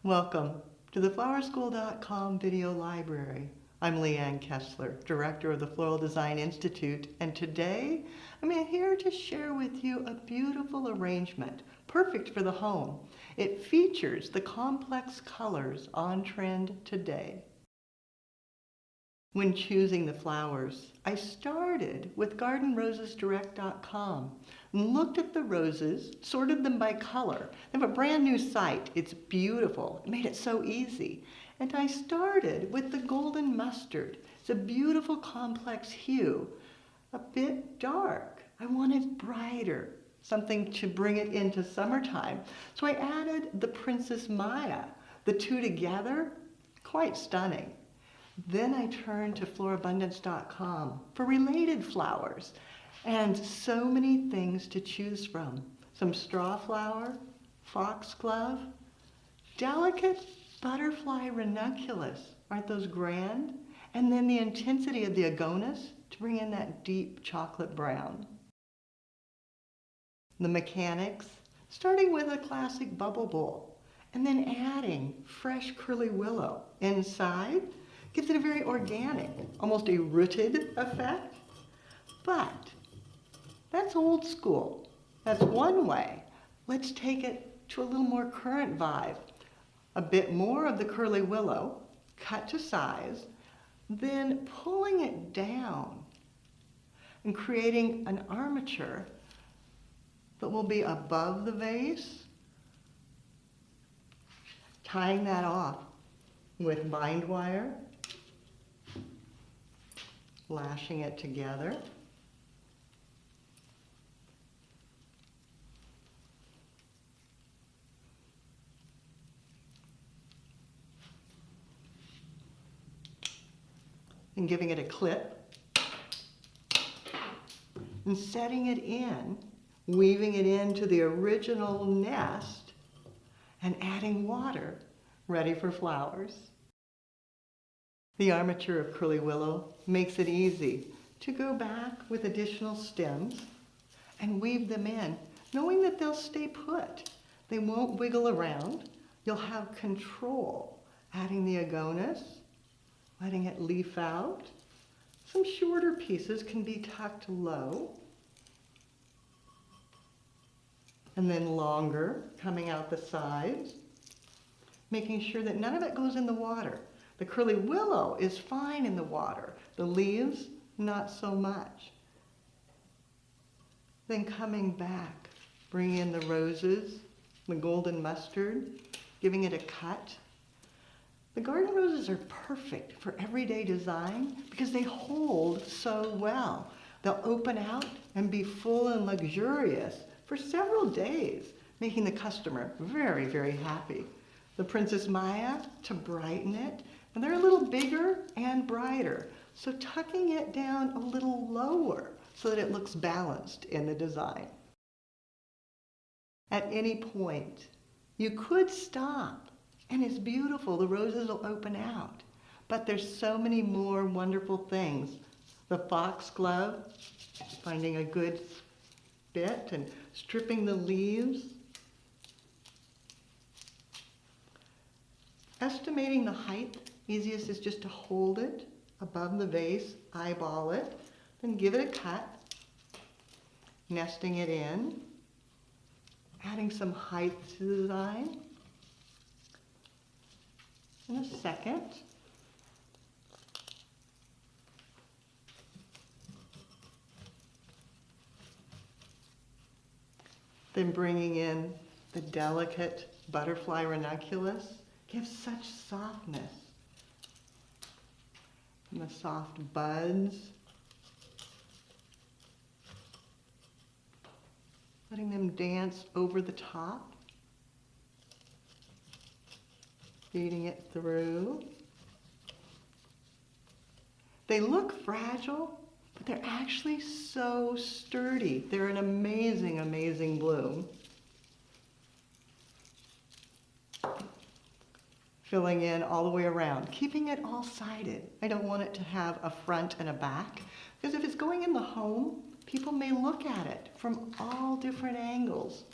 Welcome to the flowerschool.com video library. I'm Leanne Kesler, Director of the Floral Design Institute, and today I'm here to share with you a beautiful arrangement, perfect for the home. It features the complex colors on trend today. When choosing the flowers, I started with gardenrosesdirect.com and looked at the roses, sorted them by color. They have a brand new site. It's beautiful. It made it so easy. And I started with the golden mustard. It's a beautiful complex hue, a bit dark. I wanted brighter, something to bring it into summertime. So I added the Princess Maya. The two together, quite stunning. Then I turned to florabundance.com for related flowers and so many things to choose from. Some straw flower, foxglove, delicate butterfly ranunculus. Aren't those grand? And then the intensity of the agonis to bring in that deep chocolate brown. The mechanics, starting with a classic bubble bowl and then adding fresh curly willow inside, gives it a very organic, almost a rooted effect. But that's old school. That's one way. Let's take it to a little more current vibe. A bit more of the curly willow, cut to size, then pulling it down and creating an armature that will be above the vase, tying that off with bind wire, lashing it together. And giving it a clip. And setting it in, weaving it into the original nest, and adding water, ready for flowers. The armature of curly willow makes it easy to go back with additional stems and weave them in, knowing that they'll stay put. They won't wiggle around. You'll have control, adding the agonis, letting it leaf out. Some shorter pieces can be tucked low, and then longer coming out the sides, making sure that none of it goes in the water. The curly willow is fine in the water. The leaves, not so much. Then coming back, bringing in the roses, the golden mustard, giving it a cut. The garden roses are perfect for everyday design because they hold so well. They'll open out and be full and luxurious for several days, making the customer very, very happy. The Princess Maya to brighten it, and they're a little bigger and brighter, so tucking it down a little lower so that it looks balanced in the design. At any point, you could stop, and it's beautiful. The roses will open out, but there's so many more wonderful things. The foxglove, finding a good bit and stripping the leaves. Estimating the height, easiest is just to hold it above the vase, eyeball it, then give it a cut, nesting it in, adding some height to the design. In a second. Then bringing in the delicate butterfly ranunculus gives such softness. And the soft buds, letting them dance over the top, feeding it through. They look fragile, but they're actually so sturdy. They're an amazing, amazing bloom. Filling in all the way around, keeping it all-sided. I don't want it to have a front and a back, because if it's going in the home, people may look at it from all different angles.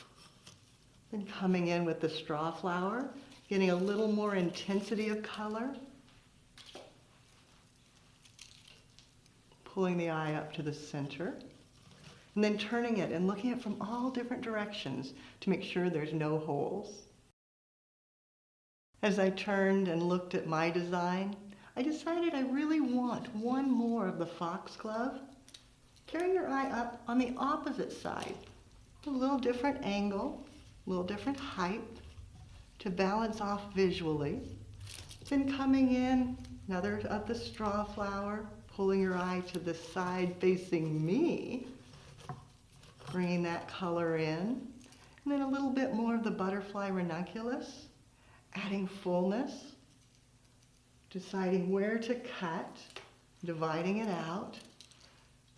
Then coming in with the straw flower, getting a little more intensity of color, pulling the eye up to the center, and then turning it and looking at it from all different directions to make sure there's no holes. As I turned and looked at my design, I decided I really want one more of the foxglove. Carry your eye up on the opposite side, a little different angle, a little different height to balance off visually. Then coming in, another of the straw flower, pulling your eye to the side facing me, bringing that color in, and then a little bit more of the butterfly ranunculus, adding fullness, deciding where to cut, dividing it out,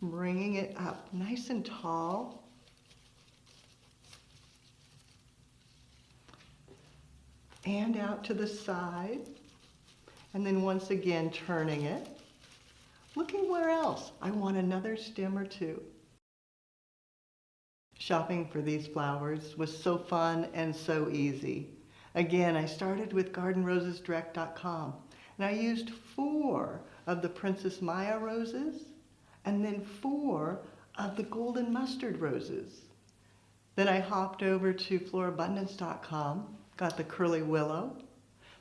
bringing it up nice and tall, and out to the side, and then once again turning it, looking where else I want another stem or two. Shopping for these flowers was so fun and so easy. Again, I started with gardenrosesdirect.com, and I used 4 of the Princess Maya roses and then 4 of the golden mustard roses. Then I hopped over to florabundance.com, got the curly willow.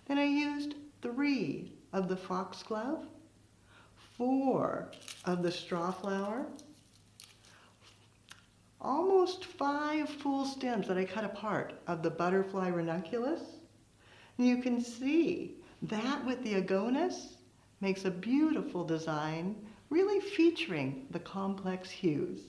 Then I used 3 of the foxglove, 4 of the straw flower, almost 5 full stems that I cut apart of the butterfly ranunculus. And you can see that with the agonis makes a beautiful design, really featuring the complex hues.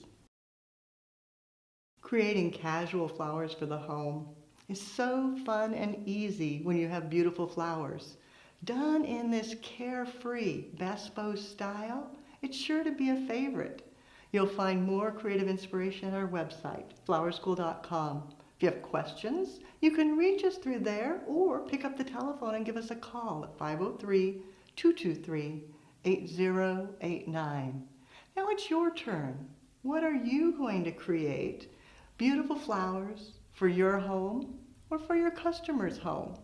Creating casual flowers for the home is so fun and easy when you have beautiful flowers. Done in this carefree Bespo style, it's sure to be a favorite. You'll find more creative inspiration at our website, flowerschool.com. If you have questions, you can reach us through there or pick up the telephone and give us a call at 503-223-8089. Now it's your turn. What are you going to create? Beautiful flowers for your home or for your customer's home?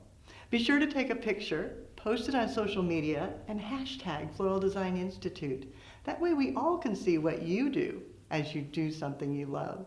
Be sure to take a picture, post it on social media, and hashtag Floral Design Institute. That way we all can see what you do as you do something you love.